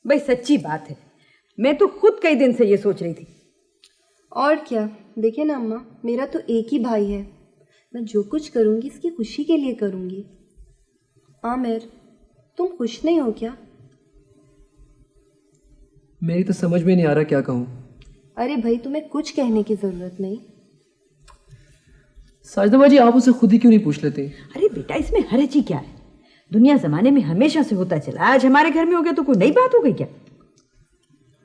भाई सच्ची बात है, मैं तो खुद कई दिन से ये सोच रही थी। और क्या, देखिए ना अम्मा, मेरा तो एक ही भाई है। मैं जो कुछ करूँगी इसकी खुशी के लिए करूँगी। आमिर, तुम खुश नहीं हो क्या? मेरी तो समझ में नहीं आ रहा क्या कहूँ। अरे भाई, तुम्हें कुछ कहने की ज़रूरत नहीं। साजदा बाजी, आप उसे खुद ही क्यों नहीं पूछ लेते? अरे बेटा, इसमें हर्ज ही क्या है? दुनिया जमाने में हमेशा से होता चला, आज हमारे घर में हो गया तो कोई नई बात हो गई क्या?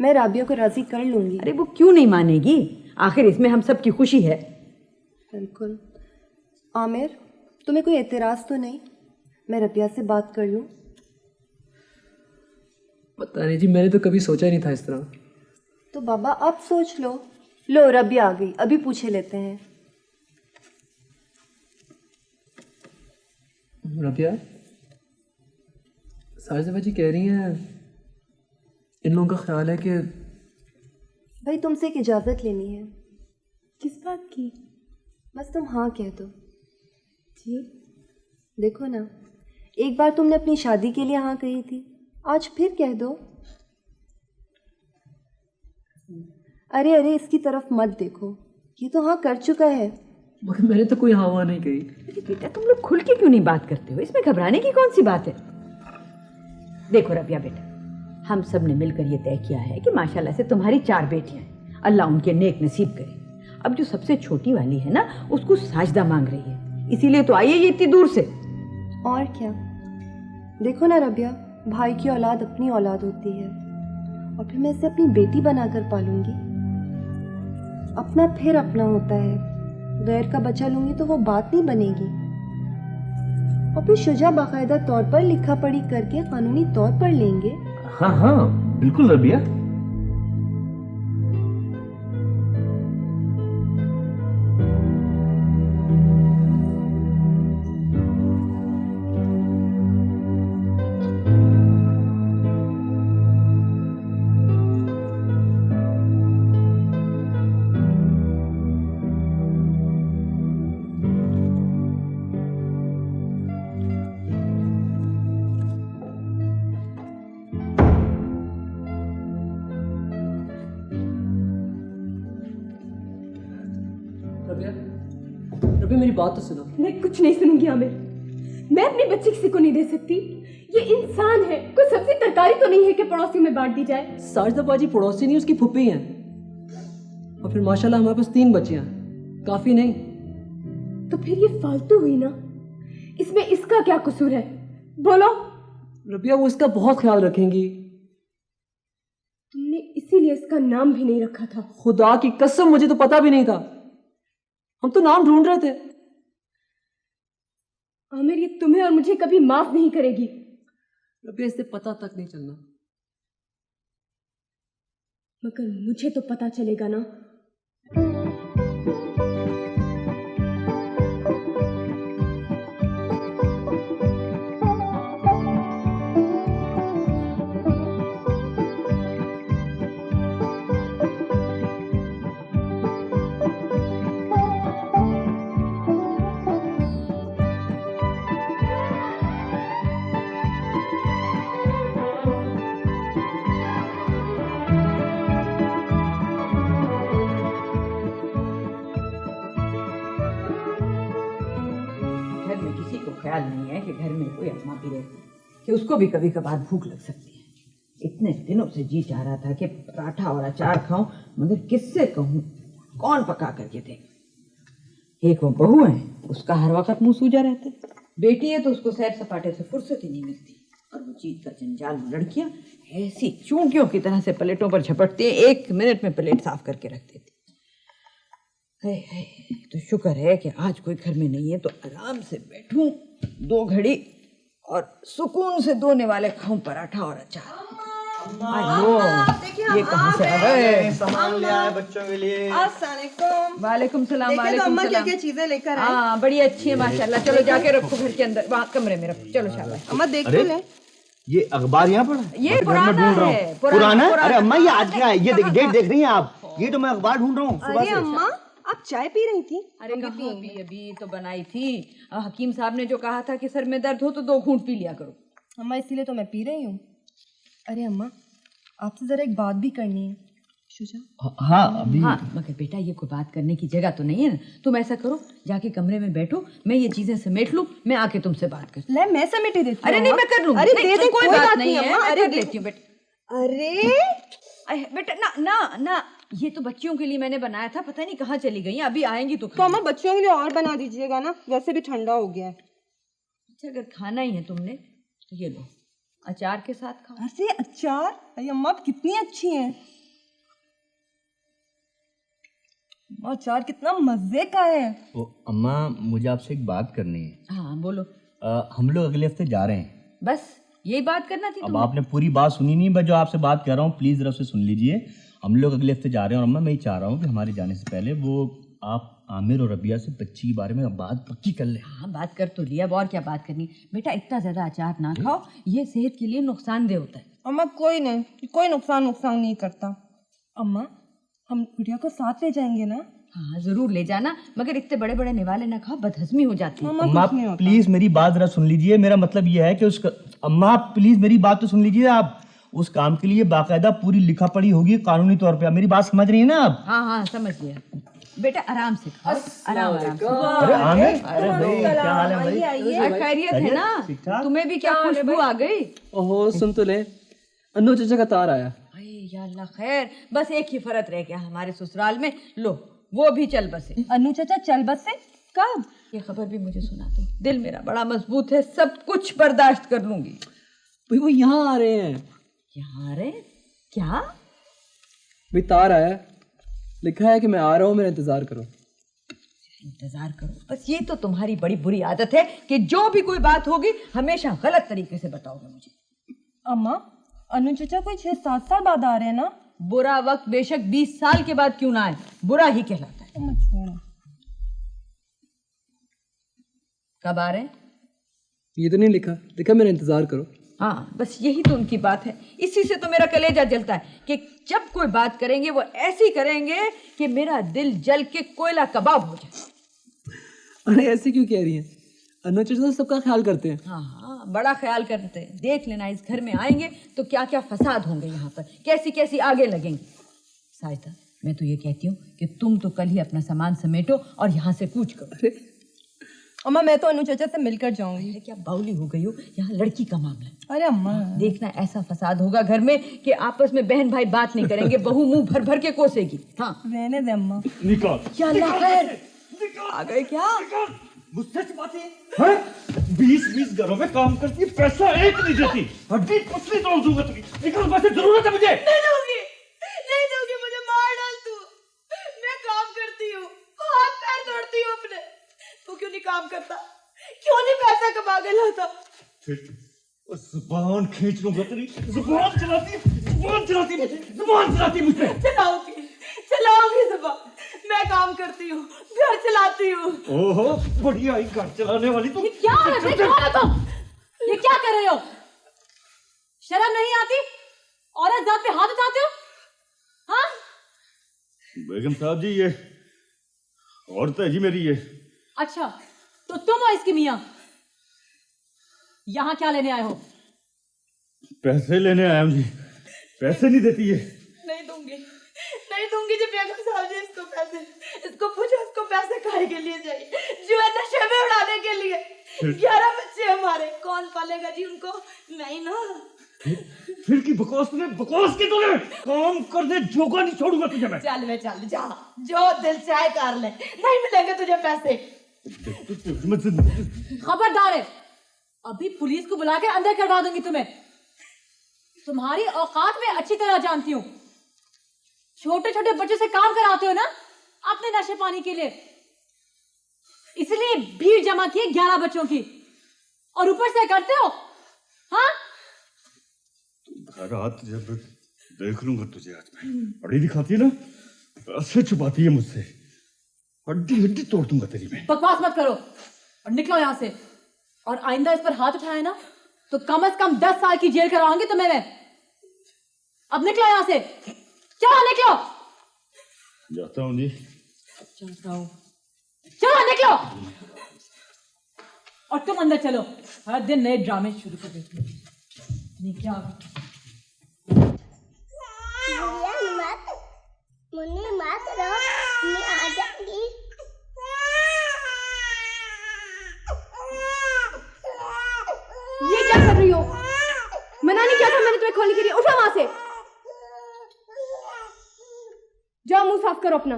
मैं राबिया को राज़ी कर लूँगी। अरे वो क्यों नहीं मानेगी? आखिर इसमें हम सब की खुशी है। बिल्कुल। आमिर, तुम्हें कोई एतराज़ तो नहीं? मैं रबिया से बात कर लूँ? पता नहीं जी, मैंने तो कभी सोचा ही नहीं था इस तरह। तो बाबा अब सोच लो। लो, रबिया आ गई, अभी पूछे लेते हैं। रबिया, साजदा बाजी कह रही हैं इन लोगों का ख्याल है कि भाई तुमसे एक इजाज़त लेनी है। किस बात की? बस तुम हाँ कह दो। जी। देखो ना, एक बार तुमने अपनी शादी के लिए हाँ कही थी, आज फिर कह दो। अरे अरे, इसकी तरफ मत देखो, ये तो हाँ कर चुका है। मगर मैंने तो कोई हाँ नहीं कही। अरे बेटा, तुम लोग खुल के क्यों नहीं बात करते हो? इसमें घबराने की कौन सी बात है? देखो रबिया बेटा, हम सब ने मिलकर ये तय किया है कि माशाल्लाह से तुम्हारी 4 बेटियां हैं, अल्लाह उनके नेक नसीब करे। अब जो सबसे छोटी वाली है ना, उसको साजदा मांग रही है, इसीलिए तो आई है ये इतनी दूर से। और क्या, देखो ना रबिया, भाई की औलाद अपनी औलाद होती है, और फिर मैं इसे अपनी बेटी बनाकर पालूंगी। अपना फिर अपना होता है, गैर का बच्चा लूंगी तो वो बात नहीं बनेगी। और फिर शुजा बाकायदा तौर पर लिखा पढ़ी करके कानूनी तौर पर लेंगे। हाँ हाँ बिल्कुल रबिया। रबिया, मेरी बात तो सुनो। मैं कुछ नहीं सुनूंगी आमिर। मैं अपने बच्चे किसी को नहीं दे सकती। ये इंसान है, कोई सब्जी तरकारी तो नहीं है कि पड़ोसियों में बांट दी जाए। साजदा बाजी पड़ोसी नहीं, उसकी फुप्पी हैं। और फिर माशाल्लाह हमारे पास 3 बच्चियां, काफी नहीं। तो फिर ये फालतू हुई ना, इसमें इसका क्या कसूर है? बोलो। रबिया, वो इसका बहुत ख्याल रखेंगी। तुमने इसीलिए इसका नाम भी नहीं रखा था। खुदा की कसम, मुझे तो पता भी नहीं था, हम तो नाम ढूंढ रहे थे। आमिर, ये तुम्हें और मुझे कभी माफ नहीं करेगी। रबिया, इससे पता तक नहीं चलना। मगर मुझे तो पता चलेगा ना। घर में किसी को ख्याल नहीं है कि घर में कोई अम्मा भी रहती है, कि उसको भी कभी कभार भूख लग सकती है। इतने दिनों से जी चाह रहा था कि पराठा और अचार खाऊं, मगर किससे कहूं, कौन पका करके दे। एक वो बहू है, उसका हर वक्त मुंह सूजा रहता है। बेटी है तो उसको सैर सपाटे से फुर्सत ही नहीं मिलती। और वो चीज का जंजाल, लड़कियां ऐसी चूंटियों की तरह से प्लेटों पर झपटती है, 1 मिनट में प्लेट साफ करके रख देती। तो शुक्र है कि आज कोई घर में नहीं है, तो आराम से बैठूं 2 घड़ी और सुकून से दोने वाले खाऊं पराठा और अचार। ये कहाँ से आ गए? सामान ले आए बच्चों के लिए। वालेकुम सलाम। वालेकुम अम्मा क्या सलाम। क्या चीजें लेकर आए। हाँ, बड़ी अच्छी है माशाल्लाह। चलो जाके रखो घर के अंदर, वहाँ कमरे में रखो। चलो शाबाश। अम्मा देख अरे, तो ले। ये अखबार यहाँ पड़ा है? ये बस घर में पुराना ढूंढ रहा है, हूँ। पुराना। अरे अम्मा, ये आज क्या है? ये डेट देख रही हैं आप? ये तो मैं अखबार ढूंढ रहा हूँ सुबह अरे से। अम्मा, आप चाय पी रही थी? अरे कहाँ पी, अभी तो बनाई थी। हकीम साहब ने जो कहा था कि सर में दर्द हो तो 2 घूंट पी लिया करो। अम्मा, इसीलिए तो मैं पी रही हूँ। अरे अम्मा, आपसे जरा एक बात भी करनी है शुजा। हाँ अभी हाँ मगर बेटा ये कोई बात करने की जगह तो नहीं है ना। तुम ऐसा करो जाके कमरे में बैठो, मैं ये चीजें समेट लूं, मैं आके तुमसे बात करती ले मैं समेट ही देती हूँ। अरे नहीं मैं कर लूंगी। अरे नहीं, दे दे कोई बात नहीं है, अम्मा, मैं अरे कर लेती हूँ बेटा। अरे बेटा ना ना ना, ये तो बच्चियों के लिए मैंने बनाया था, पता नहीं कहाँ चली गई, अभी आएंगी तो तो अम्मा बच्चों के लिए और बना दीजिएगा ना, वैसे भी ठंडा हो गया है। अच्छा अगर खाना ही है तुमने तो ये लो, अचार के साथ खाओ। अरे अचार, अरे अम्मा आप कितनी अच्छी हैं। अम्मा, अचार कितना मजे का है। ओ, अम्मा मुझे आपसे एक बात करनी है। हाँ बोलो। हम लोग अगले हफ्ते जा रहे हैं। बस यही बात करना थी अब तुम्हें। आपने पूरी बात सुनी नहीं, मैं जो आपसे बात कर रहा हूँ प्लीज जरा उसे सुन लीजिए। हम लोग अगले हफ्ते जा रहे हैं और अम्मा मैं ये चाह रहा हूँ कि हमारे जाने से पहले वो आप आमिर और रबिया से बच्ची के बारे में बात पक्की कर ले। हाँ बात कर तो लिया, अब और क्या बात करनी। बेटा इतना ज्यादा अचार ना खाओ, ये सेहत के लिए नुकसानदेह होता है। अम्मा कोई नहीं, कोई नुकसान नहीं करता। अम्मा हम गुड़िया को साथ ले जाएंगे ना? हाँ जरूर ले जाना, मगर इतने बड़े बड़े निवाले ना खाओ, बदहजमी हो जाती है। अम्मा प्लीज मेरी बात जरा सुन लीजिए। मेरा मतलब ये है कि उसका अम्मा प्लीज मेरी बात तो सुन लीजिए। आप उस काम के लिए बाकायदा पूरी लिखा पढ़ी होगी कानूनी तौर पे। मेरी बात समझ रही है ना आप? हाँ हाँ समझ लिया। बेटा आराम से खाओ, आराम आराम से। अरे आमिर, अरे भाई क्या हाल है भाई? और खैरियत है ना? तुम्हें भी क्या खुशबू आ गई? ओहो सुन तो ले, अन्नू चाचा का तार आया। अरे या अल्लाह खैर, बस एक ही फर्क रह गया हमारे ससुराल में, लो वो भी चल बसे। अनु चाचा चल बस से कब? ये खबर भी मुझे सुना दो, दिल मेरा बड़ा मजबूत है, सब कुछ बर्दाश्त कर लूंगी। भाई वो यहाँ आ रहे हैं। यहाँ आ रहे? क्या? भाई तार आया, लिखा है कि मैं आ रहा हूँ, मेरा इंतजार करो। इंतजार करो, बस ये तो तुम्हारी बड़ी बुरी आदत है कि जो भी कोई बात होगी हमेशा गलत तरीके से बताओगे मुझे। अम्मा अनु चाचा कोई 6-7 साल बाद आ रहे हैं ना? बुरा वक्त बेशक 20 साल के बाद क्यों ना आए, बुरा ही कहलाता है। अम्मा छोड़ो। कब आ रहे हैं? ये तो नहीं लिखा, लिखा मेरा इंतजार करो। हाँ बस यही तो उनकी बात है, इसी से तो मेरा कलेजा जलता है कि जब कोई बात करेंगे वो ऐसी करेंगे कि मेरा दिल जल के कोयला कबाब हो जाए। अरे ऐसे क्यों कह रही हैं? अन्नू चाचा तो सबका ख्याल करते हैं। हाँ हाँ बड़ा ख्याल करते हैं। देख लेना इस घर में आएंगे तो क्या क्या फसाद होंगे यहाँ पर, कैसी कैसी आगे लगेंगी। साजिदा मैं तो ये कहती हूँ कि तुम तो कल ही अपना सामान समेटो और यहाँ से कूच करो। अम्मा मैं तो अनु चाचा से मिलकर जाऊंगी। अरे क्या बाउली हो गई हो, यहाँ लड़की का मामला है। अरे अम्मा देखना ऐसा फसाद होगा घर में कि आपस में बहन भाई बात नहीं करेंगे, बहू मुंह भर भर के कोसेगी। हाँ रहने दे अम्मा। निकाल। क्या अल्लाह खैर, आ गए क्या? मुझसे छुपाती है? 20-20 घरों में काम करती है, पैसा एक नहीं देती। हड्डी पसली तोड़ दूंगा तुझे। निकल, पैसे जरूरत है मुझे। नहीं दूंगी, मुझे मार डाल तू। मैं काम करती हूँ, हाथ पैर तोड़ती हूँ अपने। तू क्यों नहीं काम करता? क्यों नहीं पैसा कमा के लाता? जुबान खींच लूंगा तेरी। जुबान चलाती मुझसे। चलाऊंगी जुबान। मैं काम करती हूँ, घर चलाती हूँ। ओहो बढ़िया ही घर चलाने वाली तुम। ये क्या है? ये क्या कर रहे हो? शर्म नहीं आती? औरत जात पे हाथ उठाते हो? हाँ? बेगम साहब जी ये औरत है जी मेरी ये। अच्छा तो तुम हो इसकी मियाँ? यहाँ क्या लेने आए हो? पैसे लेने आया हूँ जी। पैसे नहीं देती ये। नहीं दूंगी जी बेगम साहब जी इसको पैसे। इसको पूछो इसको पैसे काहे के लिए चाहिए? जो है नशे में उड़ाने के लिए। 11 बच्चे हमारे, कौन पालेगा जी उनको? नहीं ना। फिर की बकवास की तूने काम कर दे, जोगा नहीं छोड़ूंगा तुझे मैं। चल जा, जो दिल चाहे कर ले, नहीं मिलेंगे तुझे पैसे। खबरदार है, अभी पुलिस को बुला के अंदर करवा दूंगी तुम्हें। तुम्हारी औकात में अच्छी तरह जानती हूँ। छोटे छोटे बच्चों से काम कराते हो ना अपने नशे पानी के लिए, इसलिए भीड़ जमा की 11 बच्चों की, और ऊपर से करते हो। हाँ रात जब देख लूंगा तुझे आज मैं। पढ़ी दिखाती है ना, पैसे छुपाती है मुझसे, हड्डी तोड़ दूंगा तेरी मैं। बकवास मत करो और निकलो यहाँ से। और आइंदा इस पर हाथ उठाया ना तो कम से कम 10 साल की जेल करवाऊंगी तुम्हें मैं। अब निकलो यहाँ से, चलो निकलो। जाता हूँ जी। चलो निकलो, और तुम अंदर चलो। हर दिन नए ड्रामे शुरू कर देती हो। क्या मैंने तुम्हें खोलने के लिए, उठो वहां से। जाओ मुंह साफ करो अपना,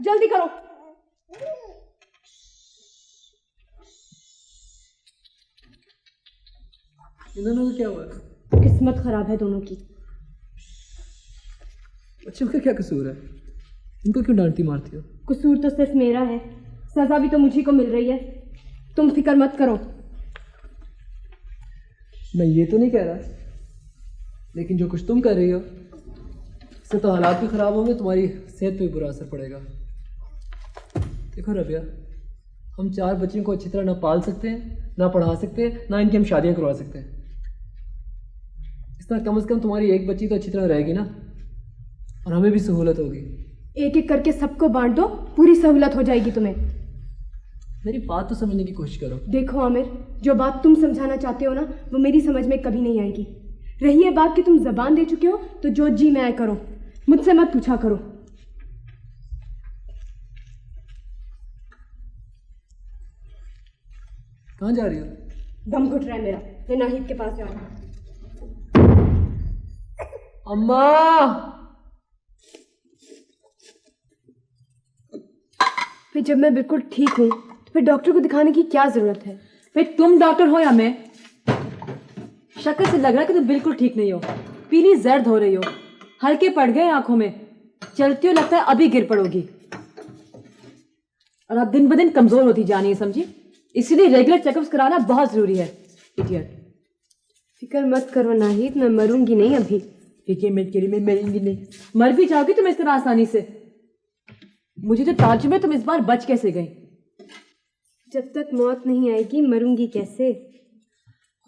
जल्दी करो। इन दोनों को क्या हुआ? किस्मत खराब है दोनों की। बच्चों का क्या कसूर है? इनको क्यों डांटती मारती हो? कसूर तो सिर्फ मेरा है, सजा भी तो मुझी को मिल रही है। तुम फिक्र मत करो। मैं ये तो नहीं कह रहा, लेकिन जो कुछ तुम कर रही हो इससे तो हालात भी खराब होंगे, तुम्हारी सेहत पे भी बुरा असर पड़ेगा। देखो रबिया, हम 4 बच्चियों को अच्छी तरह ना पाल सकते हैं, ना पढ़ा सकते हैं, ना इनकी हम शादियां करवा सकते हैं। इस तरह कम से कम तुम्हारी एक बच्ची तो अच्छी तरह रहेगी ना, और हमें भी सहूलत होगी। एक एक करके सबको बांट दो, पूरी सहूलत हो जाएगी तुम्हें। मेरी बात तो समझने की कोशिश करो। देखो आमिर, जो बात तुम समझाना चाहते हो ना, वो मेरी समझ में कभी नहीं आएगी। रही है बात कि तुम जबान दे चुके हो, तो जो जी मैं करो, मुझसे मत पूछा करो। कहाँ जा रही हो? दम घुट रहा है मेरा, मैं नाहिद के पास जाऊँ। अम्मा! फिर जब मैं बिल्कुल ठीक हूँ तो फिर डॉक्टर को दिखाने की क्या जरूरत है? फिर तुम डॉक्टर हो या मैं? शक्ल से लग रहा है कि तुम बिल्कुल ठीक नहीं हो। पीली जर्द हो रही हो, हल्के पड़ गए आंखों में, चलती हो लगता है अभी गिर पड़ोगी। और आप दिन ब दिन कमजोर होती जा रही है, समझी? इसीलिए रेगुलर चेकअप्स कराना बहुत जरूरी है। इडियट। फिक्र मत करो नाहिद, मैं मरूंगी नहीं अभी। फिक्र मत करिए, मैं मरूंगी नहीं। मर भी जाओगी तुम इस तरह आसानी से? मुझे तो ताज्जुब है तुम इस बार बच कैसे गई। जब तक मौत नहीं आएगी मरूंगी कैसे?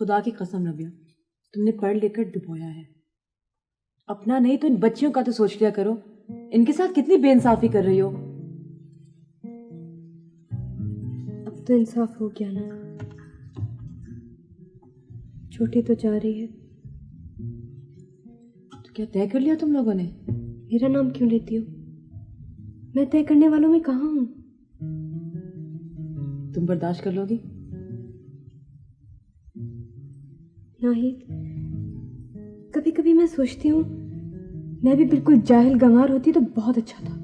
खुदा की कसम रबिया, तुमने पढ़ लिख कर डुबोया है। अपना नहीं तो इन बच्चियों का तो सोच लिया करो। इनके साथ कितनी बेइंसाफी कर रही हो। अब तो इंसाफ हो गया ना, छोटी तो जा रही है। तो क्या तय कर लिया तुम लोगों ने? मेरा नाम क्यों लेती हो? मैं तय करने वालों में कहाँ हूँ? तुम बर्दाश्त कर लोगी? नाहिद, कभी कभी मैं सोचती हूँ मैं भी बिल्कुल जाहिल गंवार होती तो बहुत अच्छा था।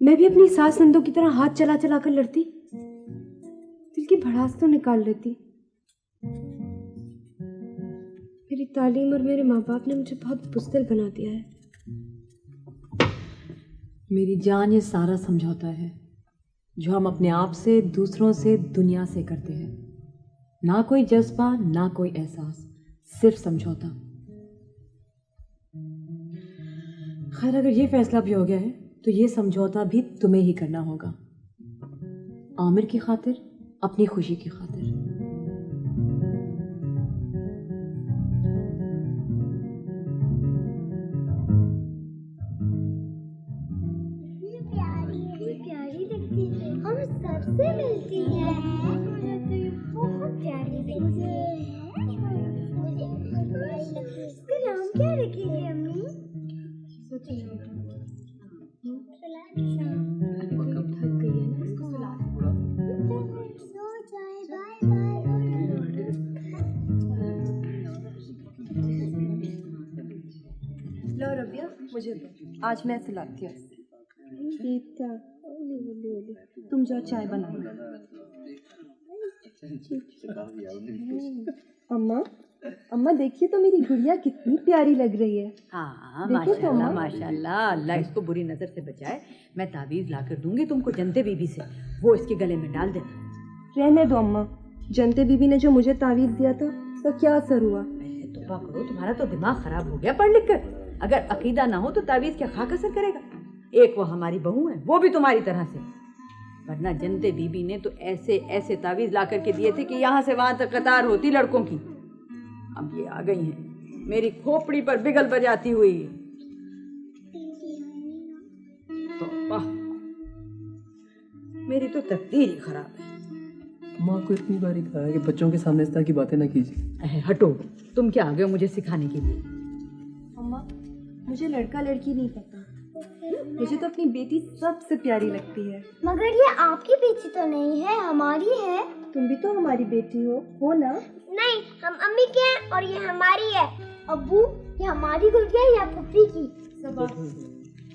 मैं भी अपनी सास नंदों की तरह हाथ चला चला कर लड़ती, दिल की भड़ास तो निकाल लेती। मेरी तालीम और मेरे माँ बाप ने मुझे बहुत बुज़दिल बना दिया है। मेरी जान, ये सारा समझौता है जो हम अपने आप से, दूसरों से, दुनिया से करते हैं। ना कोई जज्बा, ना कोई एहसास, सिर्फ समझौता। खैर, अगर ये फैसला भी हो गया है तो ये समझौता भी तुम्हें ही करना होगा। आमिर की खातिर, अपनी खुशी की खातिर। प्यारी लगती है, हम सबसे मिलती है। मुझे तो ये बहुत प्यारी लगती है। इसका नाम क्या रखेंगे अम्मी? लो रबिया, मुझे दो, आज मैं सुलाती हूँ। बेटा, तुम जाओ चाय बनाओ। अम्मा, अम्मा देखिए तो मेरी गुड़िया कितनी प्यारी लग रही है। हाँ देखो तो माशाल्लाह अम्मा। माशाल्लाह, अल्लाह इसको बुरी नजर से बचाए। मैं ताबीज ला कर दूंगी तुमको जनते बीबी से, वो इसके गले में डाल देना। रहने दो अम्मा, जनते बीबी ने जो मुझे तावीज़ दिया था उसका क्या असर हुआ? तौबा करो, तुम्हारा तो दिमाग खराब हो गया पढ़ लिख कर। अगर अकीदा ना हो तो ताबीज क्या खाक असर करेगा? एक वो हमारी बहू है, वो भी तुम्हारी तरह से। वरना जनते बीबी ने तो ऐसे ऐसे ताबीज ला करके दिए थे कि यहाँ से वहां तक कतार होती लड़कों की। अब ये आ गई हैं मेरी खोपड़ी पर बिगल बजाती हुई। तौबा, मेरी तो तकदीर ही खराब है। माँ को इतनी बार ही कहा है कि बच्चों के सामने इस तरह की बातें ना कीजिए। हटो, तुम क्या आ गए हो मुझे सिखाने के लिए? अम्मा, मुझे लड़का लड़की नहीं पता, मुझे तो अपनी बेटी सबसे प्यारी लगती है। मगर ये आपकी बेटी तो नहीं है, हमारी है। तुम भी तो हमारी बेटी हो ना? नहीं, हम अम्मी के हैं और ये हमारी है। अब्बू, ये हमारी गुड़िया है या पप्पी की? सबा,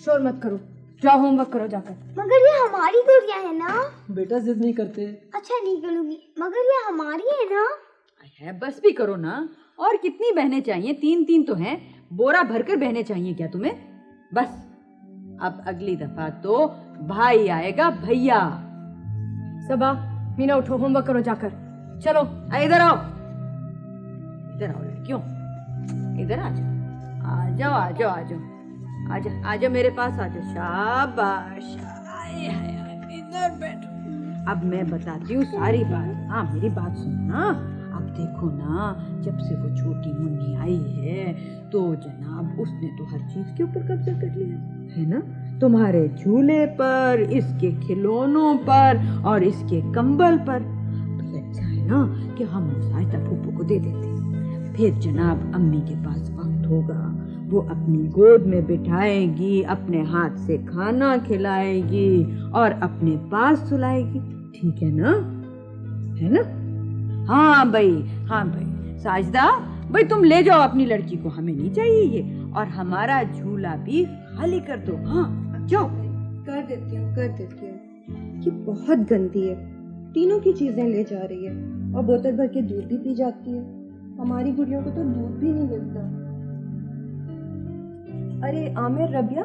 शोर मत करो, जाओ होमवर्क करो जाकर। मगर ये हमारी गुड़िया है ना? बेटा जिद नहीं करते। अच्छा नहीं करूँगी, मगर ये हमारी है ना? है, बस भी करो ना। और कितनी बहनें चाहिए? 3 तो हैं। बोरा भरकर बहनें चाहिए क्या तुम्हें? बस अब अगली दफा तो भाई आएगा, भैया। सबा, मीना उठो, होमवर्क करो जाकर। चलो इधर आओ, इधर आओ लड़कियों, इधर आ जाओ, आ जाओ आ जाओ आ जाओ आ जाओ आ जाओ मेरे पास आ जाओ। शाबाश, आए हाय, इधर बैठो। अब मैं बताती हूँ सारी बात। हाँ, मेरी बात सुनना। अब देखो ना, जब से वो छोटी मुन्नी आई है तो जनाब उसने तो हर चीज के ऊपर कब्जा कर लिया है ना। तुम्हारे झूले पर, इसके खिलौनों पर और इसके कंबल पर। तो अच्छा है ना कि हम मुसाइदा फूफू को दे देते। फिर जनाब अम्मी के पास वक्त होगा, वो अपनी गोद में बिठाएगी, अपने हाथ से खाना खिलाएगी और अपने पास सुलाएगी। ठीक है ना? है ना? हाँ भाई, हाँ भाई। साजिदा भाई, तुम ले जाओ अपनी लड़की को, हमें नहीं चाहिए ये। और हमारा झूला भी खाली कर दो। हाँ जाओ। कर देती हूँ, कर देती हूँ। ये बहुत गंदी है, तीनों की चीजें ले जा रही है और बोतल भर के दूध भी पी जाती है। हमारी गुड़ियों को तो दूध भी नहीं मिलता। अरे आमिर, रबिया,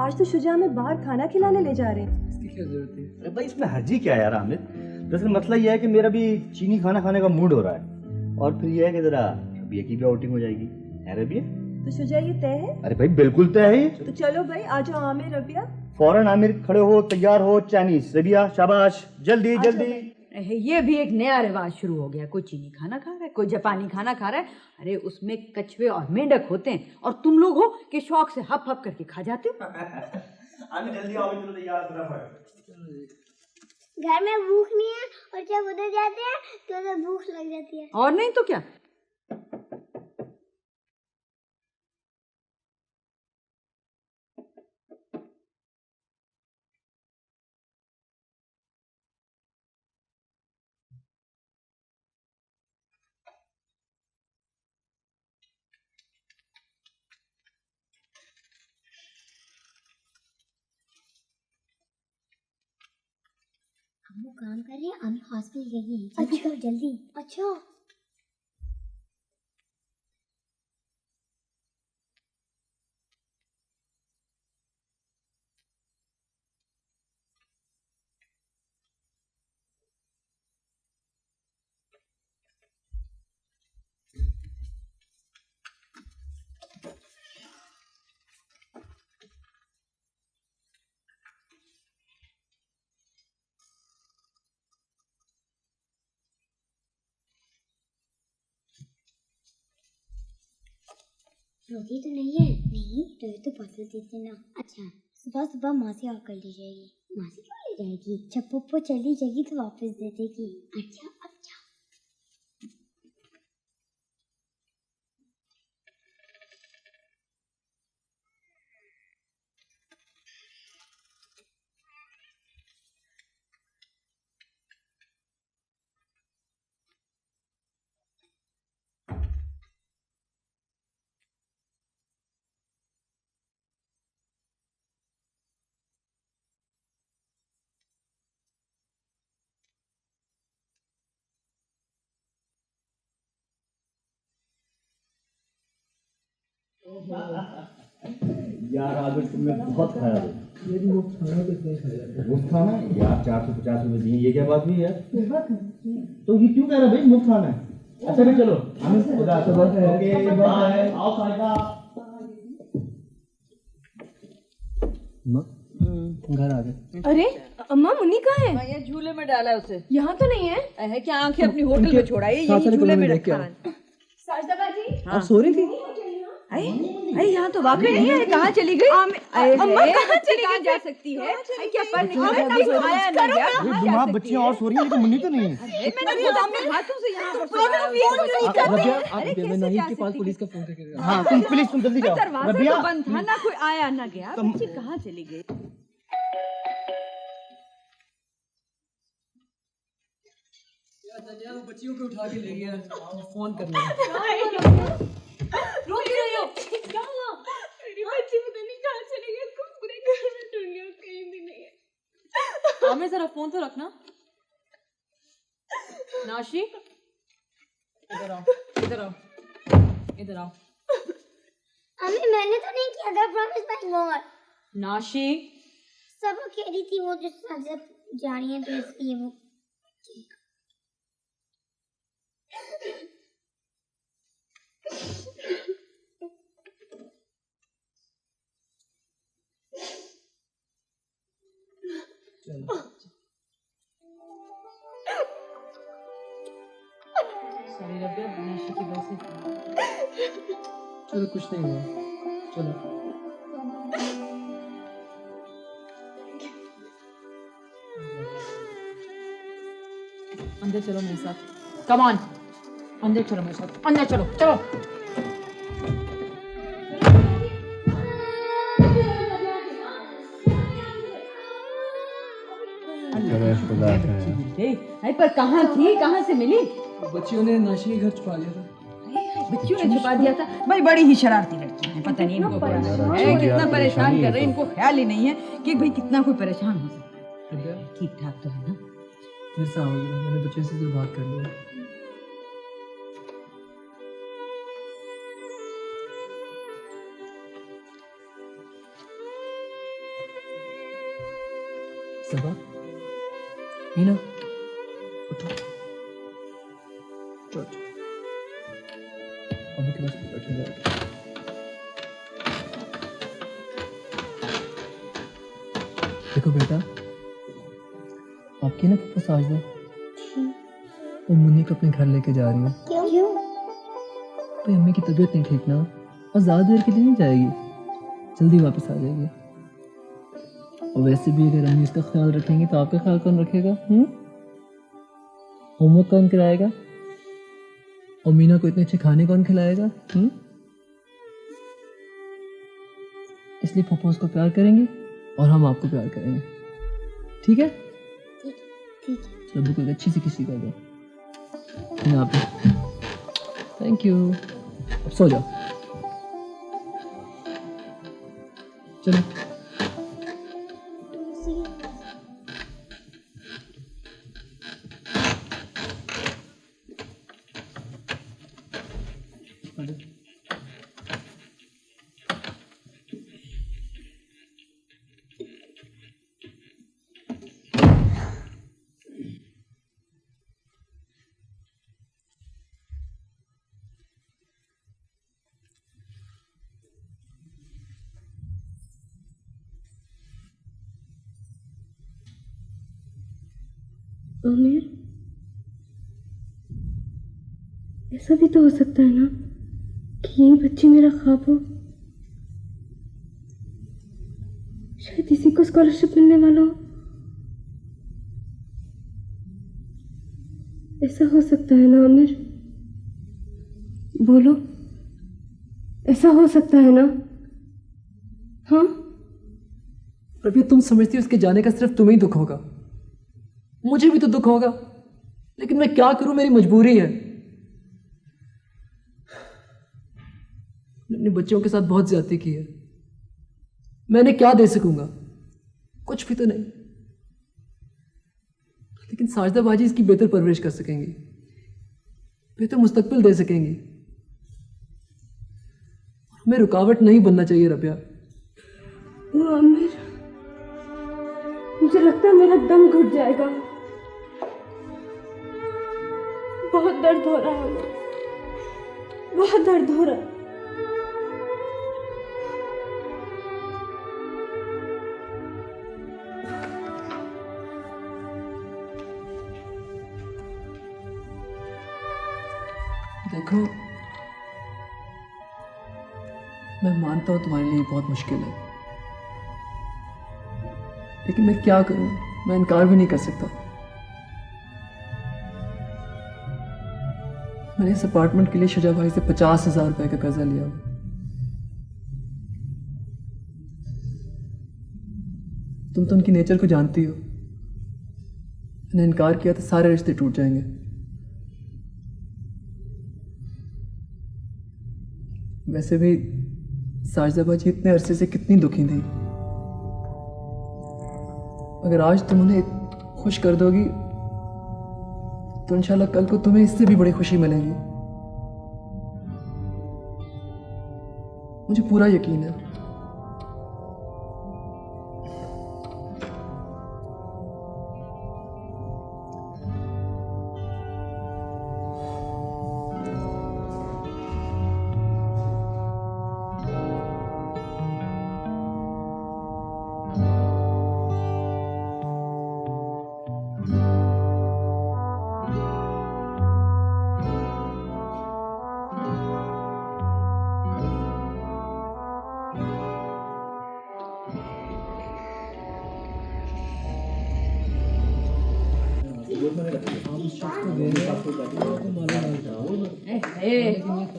आज तो शुजा में बाहर खाना खिलाने ले जा रहे हैं। इसकी क्या जरूरत है? अरे भाई, इसमें हर्जी क्या है यार आमिर? दरअसल मसला ये है कि मेरा भी चीनी खाना खाने का मूड हो रहा है, और फिर ये है कि जरा रबिया की भी आउटिंग हो जाएगी। है रबिया? तो शुजा, ये तय है? अरे भाई बिल्कुल तय है ये। तो चलो भाई, आ जाओ आमिर, रबिया। फौरन आमिर खड़े हो, तैयार हो, चाइनीज। रबिया शाबाश, जल्दी जल्दी। ये भी एक नया रिवाज शुरू हो गया। कोई चीनी खाना खा रहा है, कोई जापानी खाना खा रहा है। अरे उसमें कछुए और मेंढक होते हैं और तुम लोग हो कि शौक से हप हप करके खा जाते हो। आमिर जल्दी आओ, चलो तैयार फटाफट। घर में भूख नहीं है और जब उधर जाते हैं तो उधर भूख लग जाती है। और नहीं तो क्या। हम वो काम कर रहे हैं, हम हॉस्पिटल गई हैं। जल्दी करो जल्दी। अच्छा रोटी तो नहीं है? नहीं, रोटी तो बदल देते ना। अच्छा, सुबह सुबह माँ से आकर ले जाएगी। माँ से क्यों ले जाएगी? जब पप्पो चली जाएगी तो वापस दे देगी। अच्छा अच्छा। यार आमिर, तुमने बहुत खाया है। ये भी मुफ्त खाना तो इसने खाया। मुफ्त खाना यार? 450 रुपए दिए, ये क्या बात हुई यार? तो ये क्यों कह रहा भाई मुफ्त खाना है? अच्छा भाई चलो, ओके बाय। आओ साइदा। घर आ गए। अरे अम्मा, मुन्नी कहाँ है? मैं ये झूले में डाला है उसे। यहाँ तो नहीं है। है क्या आंखें अपनी होटल में छोड़ा है, यही झूले में रखा है। साजदा बाजी, आप सो रही थी? अरे यहाँ तो वाकई नहीं है। कहाँ चली गई? अम्मा कहाँ चली कहाँ गई? जा सकती है? क्या पर निकला ना आया ना गया? कहाँ जा सकती बच्चियां और सो रही हैं, लेकिन मुन्नी तो नहीं है। है? मैंने खुद अपने हाथों से यहाँ पर सुलाया। रबिया, अरे आप कैसे नाहिद जा के पास सकती पुलिस का फोन करके। हाँ तुम प्लीज, तुम जल्दी जाओ। दरवाजा रबिया तो बंद था ना, कोई आया ना गया। बच्ची कहाँ चली गई? वो बच्चियों को उठा के ले गया, फोन करना है। रो क्यों रही हो? क्या हुआ? मेरी बच्ची पता नहीं कहाँ चली गई, उसको पूरे घर में ढूंढी, वो कहीं भी नहीं है। आमिर जरा फोन तो रखना। नाशी इधर आओ, इधर आओ, इधर आओ। अम्मी मैंने तो नहीं किया था, प्रॉमिस माय गॉड। नाशी सब वो कह रही थी वो जो सब जा रही है तो इसलिए वो सॉरी रबिया, नाशी की वजह से। चलो कुछ नहीं हुआ, चलो। अंदर चलो मेरे साथ, कम ऑन, अंदर चलो मेरे साथ, अंदर चलो, चलो। अरे पर कहाँ थी, कहाँ से मिली? बच्चियों ने नाशी के घर छुपा लिया था। बच्चियों ने छुपा दिया था। भाई बड़ी ही शरारती लड़की है, पता नहीं इनको क्या है, कितना परेशान कर रहे हैं, इनको ख्याल ही नहीं है कि भाई कितना कोई परेशान हो सकता है। ठीक ठाक तो है ना? मेरे साथ हो गया, मैंने बच्चे से बात कर लिया। सबा, मीना, उठो, चलो, अम्मा के पास बैठने जाओ। देखो बेटा, आपकी ना पप्पा साजदा वो मुन्नी को अपने घर लेके जा रही है। क्यों? भाई अम्मी की तबीयत नहीं ठीक ना, और ज़्यादा देर के लिए नहीं जाएगी, जल्दी वापस आ जाएगी। और वैसे भी अगर अम्मी इसका ख्याल रखेंगी तो आपका ख्याल कौन रखेगा? होमवर्क कौन कराएगा? और मीना को इतने अच्छे खाने कौन खिलाएगा? इसलिए पप्पा उसको प्यार करेंगे और हम आपको प्यार करेंगे, ठीक है? ठीक है। चलो कोई अच्छी सी किसी कर दो यहाँ पे। Thank you. अब सो जाओ, चलो। आमिर, ऐसा भी तो हो सकता है ना कि यही बच्ची मेरा ख्वाब हो। शायद इसी को स्कॉलरशिप मिलने वाला हो। ऐसा हो सकता है ना आमिर? बोलो, ऐसा हो सकता है ना? हाँ? रबिया, तुम समझती हो उसके जाने का सिर्फ तुम्हें ही दुख होगा, मुझे भी तो दुख होगा, लेकिन मैं क्या करूं, मेरी मजबूरी है। अपने बच्चों के साथ बहुत ज्यादती की है, मैंने क्या दे सकूंगा? कुछ भी तो नहीं। लेकिन साजदा बाजी इसकी बेहतर परवरिश कर सकेंगी, बेहतर मुस्तकबिल दे सकेंगी। हमें रुकावट नहीं बनना चाहिए रबिया। आमिर, मुझे लगता है मेरा दम घुट जाएगा। बहुत दर्द हो रहा है, बहुत दर्द हो रहा है। देखो, मैं मानता हूं तुम्हारे लिए बहुत मुश्किल है, लेकिन मैं क्या करूं, मैं इनकार भी नहीं कर सकता। मैंने इस अपार्टमेंट के लिए शुजा भाई से 50,000 रुपए का कर्जा लिया। तुम तो उनकी नेचर को जानती हो, मैंने इनकार किया तो सारे रिश्ते टूट जाएंगे। वैसे भी साजिदा बाजी इतने अरसे से कितनी दुखी थी। अगर आज तुम उन्हें खुश कर दोगी तो इंशाल्लाह कल को तुम्हें इससे भी बड़ी खुशी मिलेगी। मुझे पूरा यकीन है।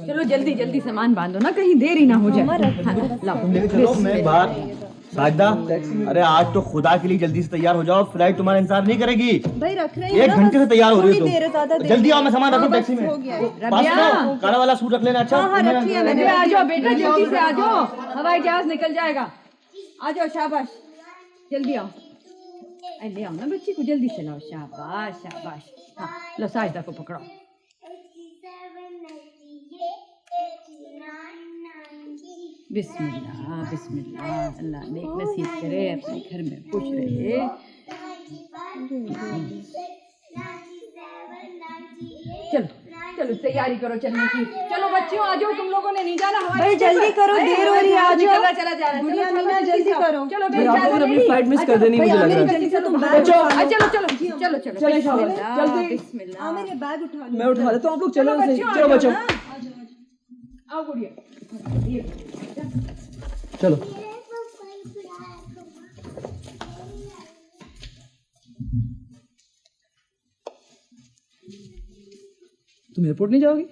चलो जल्दी जल्दी सामान बांधो ना, कहीं देर ही ना हो जाए। चलो मैं बात साजदा, अरे आज तो खुदा के लिए जल्दी से तैयार हो जाओ, फ्लाइट तुम्हारा इंतजार नहीं करेगी। भाई रख रहे हैं 1 घंटे से तैयार हो रही हो तुम। जल्दी आओ, मैं सामान रखूं टैक्सी में। काला वाला सूट रख लेना। अच्छा आ जाओ बेटा, जल्दी से आ जाओ, हवाई जहाज निकल जाएगा। आ जाओ, शाबाश, जल्दी आओ। ले आओ ना बच्ची को, जल्दी से लाओ। शाबाश शाबाश। हाँ लो, साजिदा को पकड़ो। बिस्मिल्लाह बिस्मिल्लाह, अल्लाह नेक नसीब करे, अपने घर में खुश रहे। चलो चलो तैयारी करो चलने की। चलो बच्चियों आ जाओ, तुम लोगों ने नहीं जाना। भाई जल्दी करो, देर हो रही है, आ जाओ। चला जा रहा है। गुड़िया मीना जल्दी करो। चलो आप लोग अपनी फ्लाइट मिस कर देनी मुझे लग रहा है। जल्दी से तुम बैग चलो उठा लो। चलो चलो चलो चलो जल्दी। बिस्मिल्लाह। मेरे बैग उठा लो। मैं उठा लेता हूँ, आप लोग चलो। चलो बच्चों, आओ गुड़िया, चलो। तुम एयरपोर्ट नहीं जाओगी?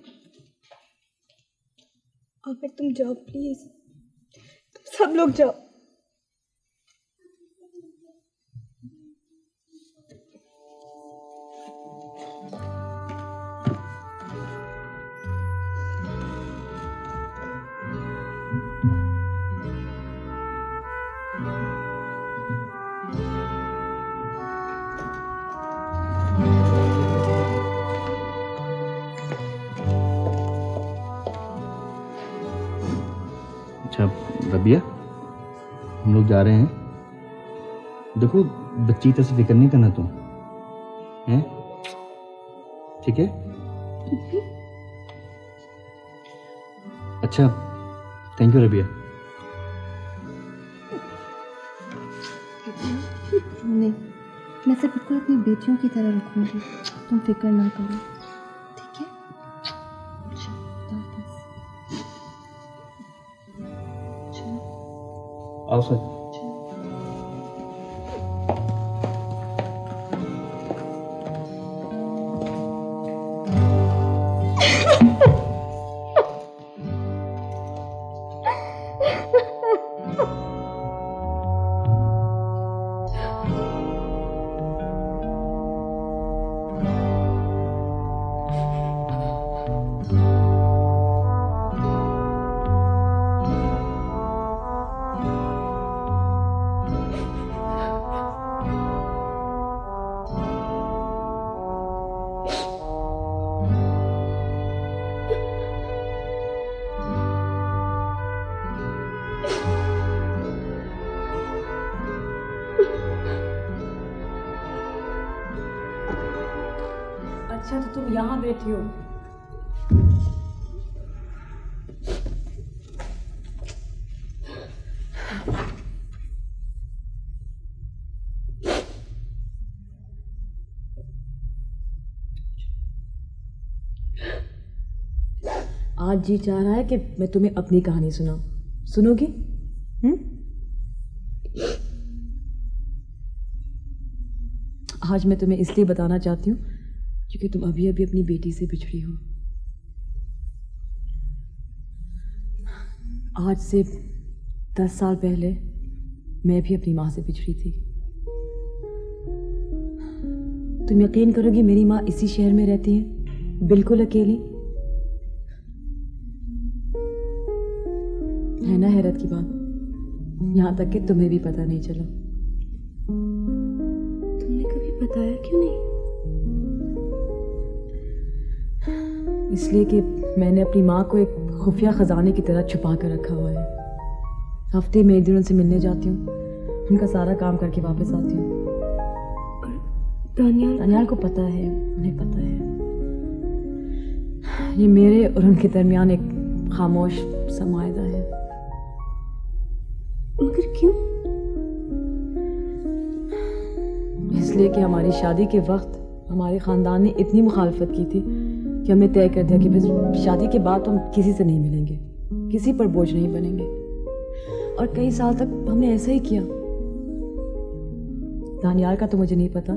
आमिर तुम जाओ प्लीज, तुम सब लोग जाओ। अच्छा रबिया, हम लोग जा रहे हैं। देखो बच्ची तरह से फिक्र नहीं करना तुम, हैं? ठीक है? अच्छा, थैंक यू रबिया। नहीं, मैं सब बिल्कुल अपनी बेटियों की तरह रखूंगी, तुम फिक्र ना करो, ठीक है? आओ सर। अच्छा तो तुम यहाँ बैठी हो। आज जी चाह रहा है कि मैं तुम्हें अपनी कहानी सुनाऊं, सुनोगी? आज मैं तुम्हें इसलिए बताना चाहती हूँ क्योंकि तुम अभी अभी अपनी बेटी से बिछड़ी हो। आज से 10 साल पहले मैं भी अपनी माँ से बिछड़ी थी। तुम यकीन करोगी, मेरी माँ इसी शहर में रहती है, बिल्कुल अकेली। है ना हैरत की बात, यहाँ तक कि तुम्हें भी पता नहीं चला। तुमने कभी बताया क्यों नहीं? इसलिए कि मैंने अपनी माँ को एक खुफिया खजाने की तरह छुपा कर रखा हुआ है। हफ्ते में एक दिन उनसे मिलने जाती हूँ, उनका सारा काम करके वापस आती हूँ। दानियाल को पता है, उन्हें पता है। ये मेरे और उनके दरमियान एक खामोश सा मायदा है। मगर क्यों? इसलिए कि हमारी शादी के वक्त हमारे खानदान ने इतनी मुखालफत की थी कि हमने तय कर दिया कि बस शादी के बाद तो हम किसी से नहीं मिलेंगे, किसी पर बोझ नहीं बनेंगे। और कई साल तक हमने ऐसा ही किया। दानियाल का तो मुझे नहीं पता,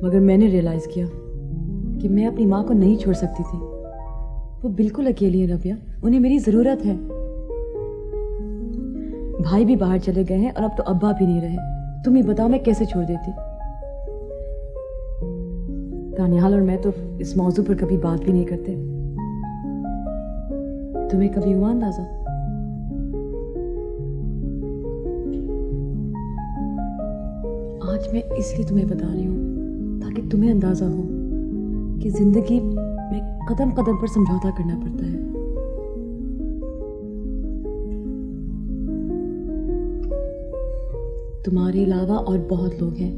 मगर मैंने रियलाइज किया कि मैं अपनी माँ को नहीं छोड़ सकती थी। वो बिल्कुल अकेली है रबिया, उन्हें मेरी ज़रूरत है। भाई भी बाहर चले गए हैं और अब तो अब्बा भी नहीं रहे। तुम ही बताओ मैं कैसे छोड़ देती। दानियाल और मैं तो इस मौजू पर कभी बात भी नहीं करते। तुम्हें कभी हुआ अंदाजा? आज मैं इसलिए तुम्हें बता रही हूँ ताकि तुम्हें अंदाजा हो कि जिंदगी में कदम कदम पर समझौता करना पड़ता है। तुम्हारे अलावा और बहुत लोग हैं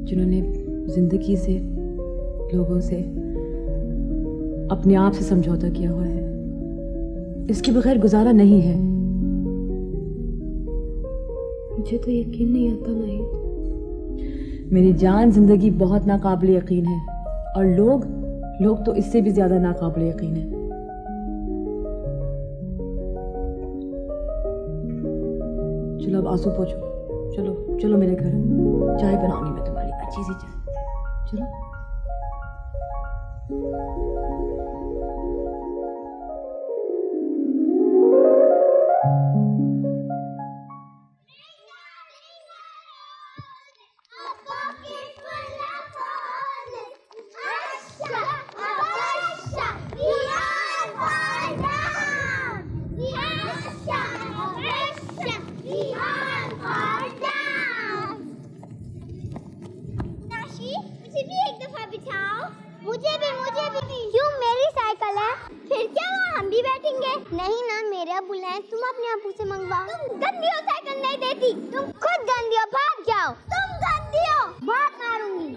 जिन्होंने जिंदगी से, लोगों से, अपने आप से समझौता किया हुआ है। इसके बगैर गुजारा नहीं है। मुझे तो यकीन नहीं आता नाहिद। मेरी जान, जिंदगी बहुत नाकाबिल यकीन है और लोग तो इससे भी ज्यादा नाकाबिल यकीन है। चलो अब आंसू पोंछो। चलो चलो मेरे घर, चाय बनाऊंगी मैं तुम्हारी अच्छी सी चाय। चलो। मुझे भी एक दफा बिठाओ। मुझे भी। क्यों, मेरी साइकिल है। फिर क्या वहाँ हम भी बैठेंगे? नहीं ना, मेरे अब्बू हैं, तुम अपने अब्बू से मंगवाओ। तुम गंदी हो, साइकिल नहीं देती। तुम खुद गंदी हो, भाग जाओ। तुम गंदी हो, बहुत मारूंगी।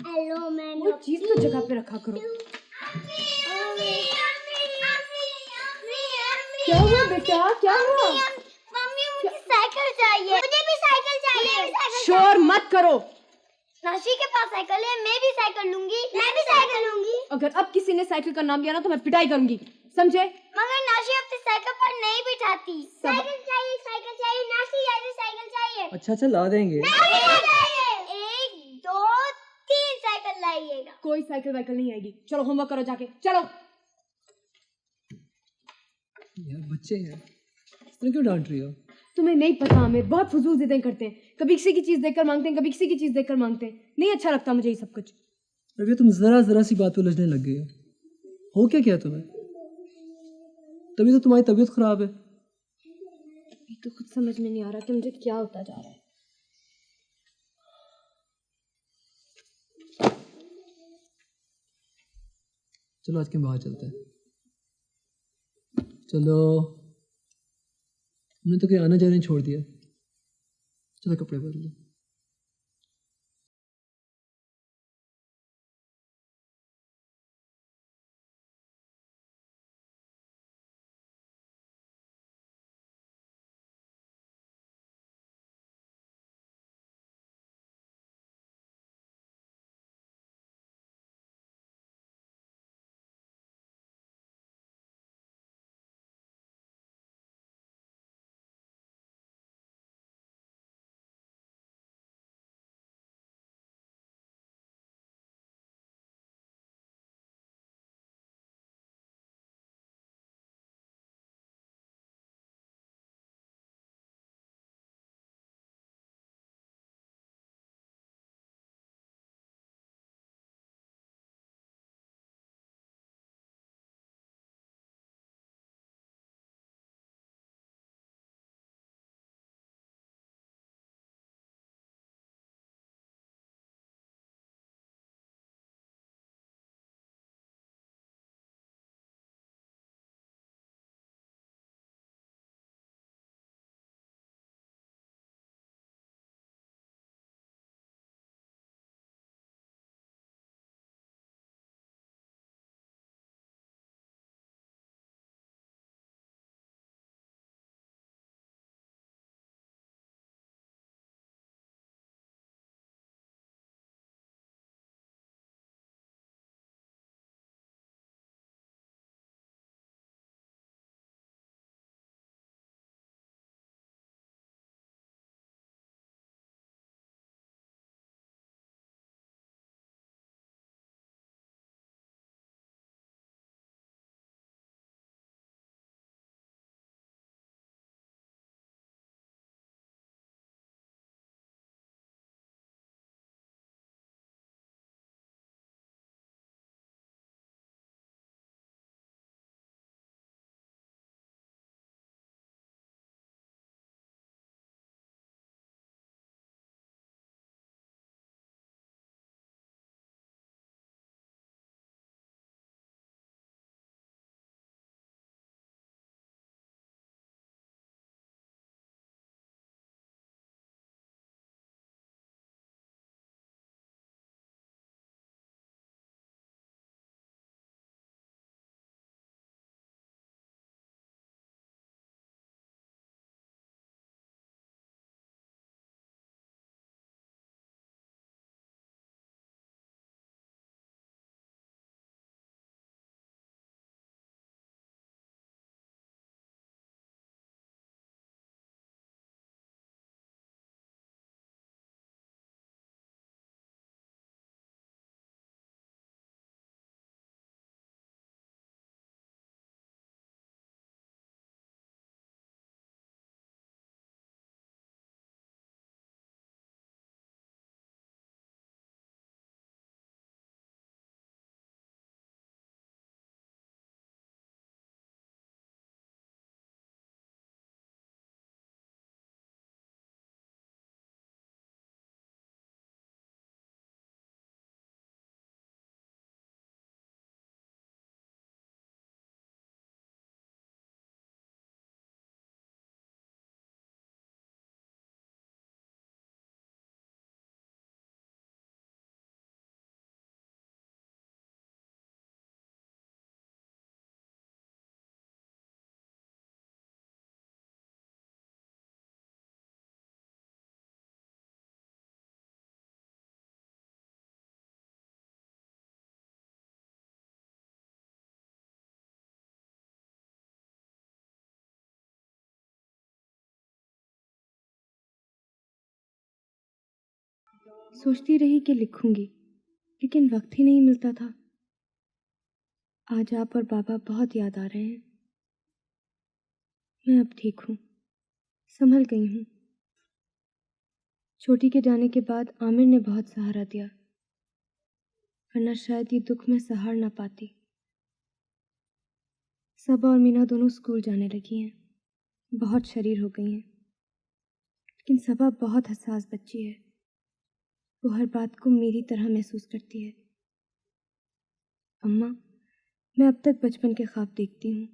हेलो मैम, वो चीज तो जगह पे रखा करो। क्या हुआ बेटा, क्या हुआ? मम्मी मुझे साइकिल चाहिए। मुझे भी साइकिल चाहिए। शोर मत करो। नाशी के पास साइकिल है, मैं भी साइकिल लूंगी। मैं भी साइकिल लूंगी। अगर अब किसी ने साइकिल का नाम लिया ना तो मैं पिटाई करूंगी, समझे? मगर नाशी अपनी साइकिल पर नहीं बिठाती। साइकिल चाहिए, नाशी जैसी साइकिल चाहिए। अच्छा ला देंगे। एक, दो, तीन साइकिल लाइएगा। कोई साइकिल वाइकिल नहीं आएगी। चलो होमवर्क करो जाके, चलो। यार बच्चे हैं, इस तरह क्यों डांट रही हो? तुम्हें नहीं पता आमिर, बहुत फजूल जिदें करते हैं। कभी किसी की चीज देखकर मांगते हैं, कभी किसी की चीज देखकर मांगते हैं। नहीं अच्छा लगता मुझे ये सब कुछ। रबिया तुम जरा सी बात पे उलझने लग गई हो क्या तुम्हें? तभी तो तुम्हारी तबीयत खराब है। ये तो खुद समझ में नहीं आ रहा कि मुझे क्या होता जा रहा है। चलो आज के बाहर चलते हैं। चलो, हमने तो कहीं आना जाना छोड़ दिया। चलो कपड़े बदल लो। सोचती रही कि लिखूंगी, लेकिन वक्त ही नहीं मिलता था। आज आप और बाबा बहुत याद आ रहे हैं। मैं अब ठीक हूँ, संभल गई हूँ। छोटी के जाने के बाद आमिर ने बहुत सहारा दिया, वरना शायद ये दुख में सहार ना पाती। सबा और मीना दोनों स्कूल जाने लगी हैं, बहुत शरीर हो गई हैं, लेकिन सबा बहुत हसास बच्ची है। वो हर बात को मेरी तरह महसूस करती है। अम्मा, मैं अब तक बचपन के ख्वाब देखती हूँ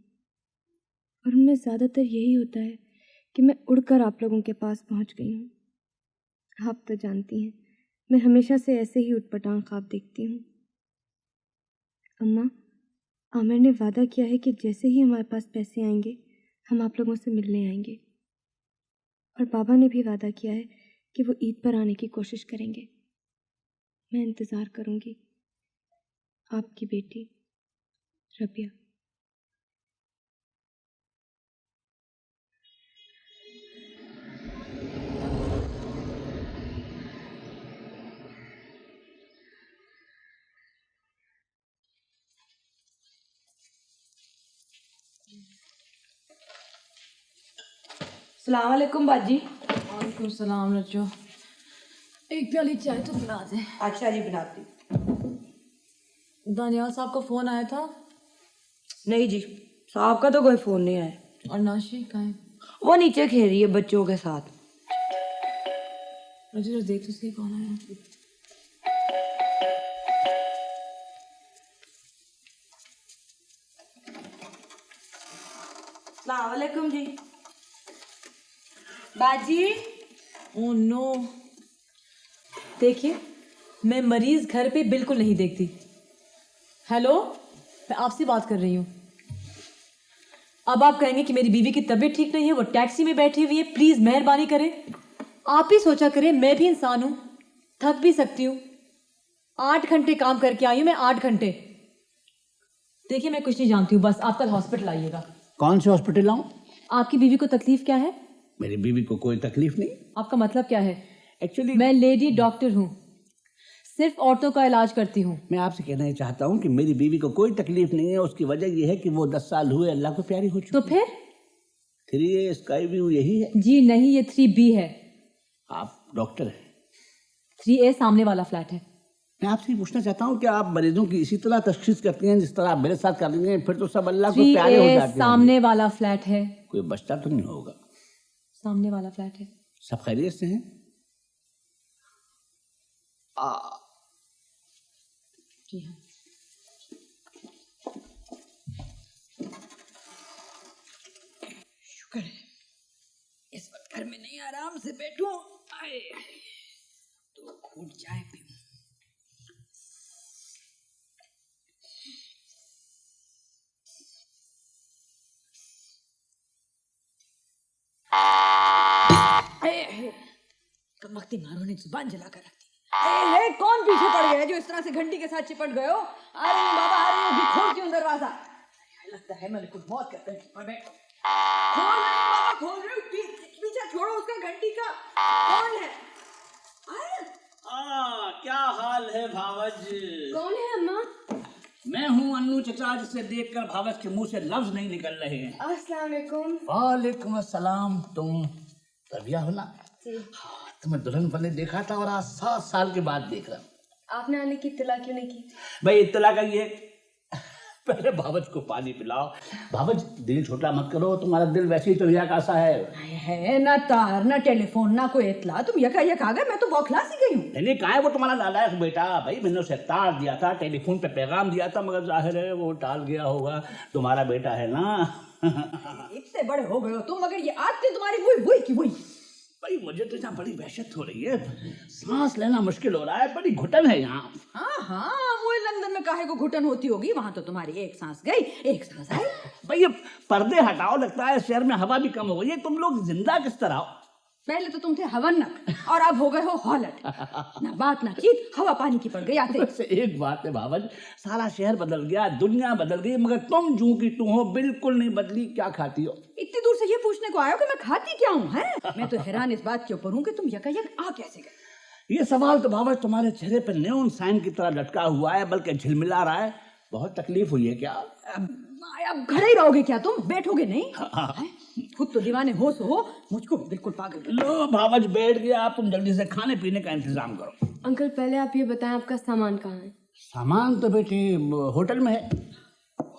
और उनमें ज़्यादातर यही होता है कि मैं उड़कर आप लोगों के पास पहुँच गई हूँ। आप तो जानती हैं, मैं हमेशा से ऐसे ही उटपटांग ख्वाब देखती हूँ। अम्मा, आमिर ने वादा किया है कि जैसे ही हमारे पास पैसे आएंगे हम आप लोगों से मिलने आएंगे, और बाबा ने भी वादा किया है कि वो ईद पर आने की कोशिश करेंगे। मैं इंतज़ार करूँगी। आपकी बेटी रबिया। सलाम वालेकुम बाजी। वालेकुम सलाम रज्जो, एक प्याली चाय तो पिला दे। अच्छा जी, बनाती। दानियाल साहब का फ़ोन आया था? नहीं जी, साहब का तो कोई फोन नहीं आया। और नाशी कहाँ है? वो नीचे खेल रही है बच्चों के साथ। रज्जो देख तो सही कौन आया। सलाम वालेकुम जी। बाजी। ओह नो, देखिए मैं मरीज घर पे बिल्कुल नहीं देखती। हेलो, मैं आपसे बात कर रही हूँ। अब आप कहेंगे कि मेरी बीवी की तबीयत ठीक नहीं है, वो टैक्सी में बैठी हुई है, प्लीज मेहरबानी करें। आप ही सोचा करें, मैं भी इंसान हूँ, थक भी सकती हूँ। 8 घंटे काम करके आई हूँ मैं, 8 घंटे। देखिए मैं कुछ नहीं जानती हूँ, बस आप कल हॉस्पिटल आइएगा। कौन से हॉस्पिटल आऊं? आपकी बीवी को तकलीफ क्या है? मेरी बीवी को कोई तकलीफ नहीं। आपका मतलब क्या है? एक्चुअली मैं लेडी डॉक्टर हूँ, सिर्फ औरतों का इलाज करती हूँ। मैं आपसे कहना ही चाहता हूँ कि मेरी बीवी को कोई तकलीफ नहीं है। उसकी वजह यह है कि वो 10 साल हुए अल्लाह को प्यारी हो चुकी। तो फिर 3A स्काई व्यू यही है। जी नहीं, ये 3B है। आप डॉक्टर हैं। 3A सामने वाला फ्लैट है। मैं आपसे पूछना चाहता हूँ कि आप मरीजों की इसी तरह तशखीस करती हैं जिस तरह आप मेरे साथ कर रही हैं? फिर तो सब अल्लाह को प्यारे हो 3A जाते हैं। सामने वाला फ्लैट है। कोई बचता तो नहीं होगा? सामने वाला फ्लैट है। सब खैरियत से हैं? जी हाँ। शुक्र है इस वक्त घर में नहीं, आराम से बैठूं। आए तो घूट चाय पीऊं। कमकती मारो ने जुबान जलाकर रख दी। ए, कौन पीछे पड़ गया जो इस तरह से घंटी के साथ चिपट गए हो? आ रही हूँ बाबा, आ रही हूँ। खोल क्यों दरवाजा? लगता है मैंने कुछ मौत करते पर बैठो। खोल रही हूँ बाबा, खोल रही हूँ। पीछा छोड़ो उसका घंटी का। कौन है? क्या हाल है भावज? कौन है अम्मा? मैं हूँ अन्नू चचा, जिसे देखकर भावज के मुंह से लफ्ज नहीं निकल रहे हैं। अस्सलाम वालेकुम। वालेकुम अस्सलाम। तुम रबिया हो ना? हाँ, तुम्हें दुल्हन पहले देखा था और आज 7 साल के बाद देख रहा हूँ। आपने आने की इत्तला क्यों नहीं की? भाई इत्तला करिए, पहले भावज को पानी पिलाओ। भावज दिल छोटा मत करो, तुम्हारा दिल वैसे ही तो यका सा है ना तार ना टेलीफोन ना कोई इतला, तुम यका आ गए। मैं तो बौखला सी गई हूँ। नहीं कहा है वो तुम्हारा नालायक बेटा। भाई मैंने उसे तार दिया था, टेलीफोन पे पैगाम दिया था, मगर जाहिर है वो टाल गया होगा। तुम्हारा बेटा है ना। इतने बड़े हो गए हो तुम, मगर ये आदतें तुम्हारी वही की वही। भाई मुझे तो यहाँ बड़ी वहशत हो रही है, सांस लेना मुश्किल हो रहा है, बड़ी घुटन है यहाँ। हाँ, वो लंदन में काहे को घुटन होती होगी, वहां तो तुम्हारी एक सांस गई एक सांस आई। भाई ये पर्दे हटाओ, लगता है शहर में हवा भी कम हो गई है। तुम लोग जिंदा किस तरह हो? पहले तो तुम थे हवन्नक और अब हो गए हो हॉलट। ना बात ना चीत, हवा पानी की पड़ गई आते। वैसे एक बात है भावज, सारा शहर बदल गया, दुनिया बदल गई, मगर तुम जू की तू हो, बिल्कुल नहीं बदली। क्या खाती हो? इतनी दूर से ये पूछने को आए हो कि मैं खाती क्या हूँ? मैं तो हैरान इस बात के ऊपर हूँ कि तुम यकायक आ कैसे गए। ये सवाल तो बाबा तुम्हारे चेहरे पर न्यून साइन की तरह लटका हुआ है, बल्कि झिलमिला रहा है। बहुत तकलीफ हुई है क्या? अब खड़े ही रहोगे क्या तुम? बैठोगे नहीं? हैं? खुद तो दीवाने हो सो हो, मुझको बिल्कुल पागल। लो भावज बैठ गया, आप तुम जल्दी से खाने पीने का इंतजाम करो। अंकल पहले आप ये बताएं आपका सामान कहाँ है? सामान तो बेटे होटल में है।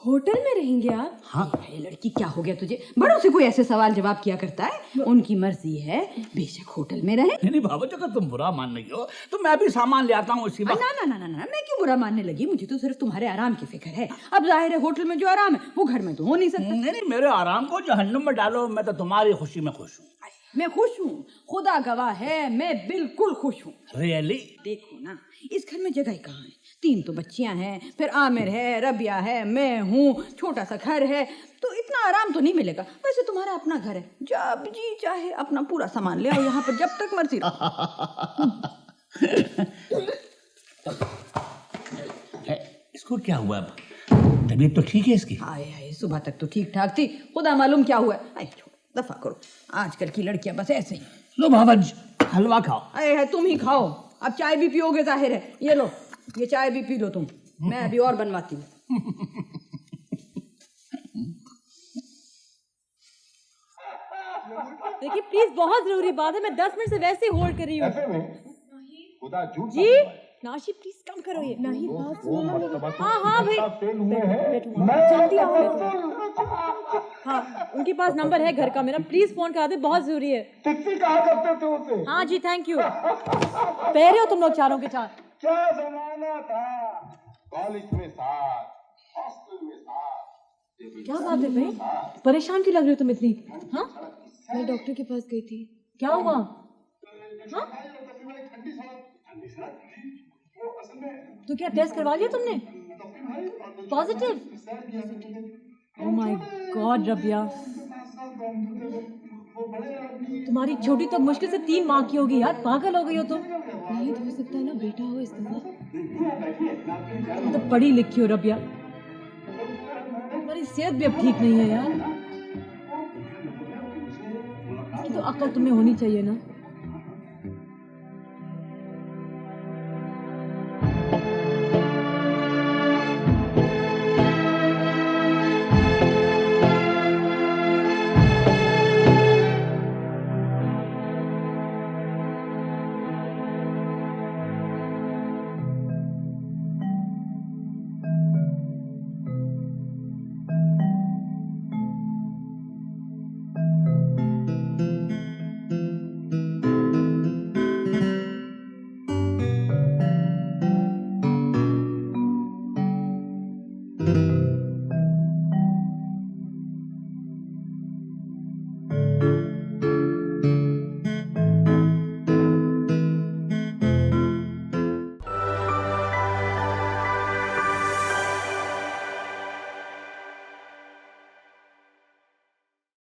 होटल में रहेंगे आप? हाँ। ये लड़की क्या हो गया तुझे? बड़ों से कोई ऐसे सवाल जवाब किया करता है? उनकी मर्जी है, बेशक होटल में रहे। नहीं भावज, अगर तुम बुरा मान रही हो तो मैं भी सामान ले आता हूँ इसी वक्त। ना ना ना ना ना, मैं क्यों बुरा मानने लगी? मुझे तो सिर्फ तुम्हारे आराम की फिक्र है। अब जाहिर है होटल में जो आराम है वो घर में तो हो नहीं सकता। नहीं, मेरे आराम को जहन्नुम में डालो, मैं तो तुम्हारी खुशी में खुश हूँ। मैं खुश हूँ, खुदा गवाह है, मैं बिल्कुल खुश हूँ। रियली? देखो ना, इस घर में जगह कहाँ है? 3 तो बच्चियां हैं, फिर आमिर है, रबिया है, मैं हूँ, छोटा सा घर है, तो इतना आराम तो नहीं मिलेगा। वैसे तुम्हारा अपना घर है, जब जी चाहे अपना पूरा सामान ले आओ यहाँ पर, जब तक मर्जी इसको क्या हुआ? अब तबीयत तो ठीक है इसकी? हाय हाय, सुबह तक तो ठीक ठाक थी, खुदा मालूम क्या हुआ। आई छोड़ो, दफा करो, आजकल की लड़कियां बस ऐसे ही। लो भावज, हलवा खाओ। अरे तुम ही खाओ, अब चाय भी पियोगे जाहिर है। ये लो, ये चाय भी पी लो तुम, मैं अभी और बनवाती हूँ। देखिए प्लीज, बहुत जरूरी बात है, मैं 10 मिनट से वैसे ही होल्ड कर रही हूँ। जी नाशी प्लीज कम करो ये। नहीं बात सुनो ना मेरी। हाँ हाँ भाई, बैठो जल्दी आओ। हाँ, उनके पास नंबर है घर का मेरा, प्लीज फोन करा दे, बहुत जरूरी है। कहा करते थे उसे? हाँ जी, थैंक यू। पैरे हो तुम लोग चारों के चार। क्या जमाना था, कॉलेज में साथ, हॉस्टल में साथ। क्या बात है भाई, परेशान क्यों लग रही हो तुम इतनी? हाँ, मैं डॉक्टर के पास गई थी। क्या हुआ? हाँ, तो क्या टेस्ट करवा लिया तुमने? Positive? Oh my God Rabia, तुम्हारी छोटी तो मुश्किल से 3 माह की होगी यार, पागल हो गई हो तुम। नहीं हो सकता है ना बेटा हो इस दफा। तुम तो पढ़ी लिखी हो रबिया, तुम्हारी सेहत भी अब ठीक नहीं है यार। इसकी तो अक्ल तुम्हें होनी चाहिए ना।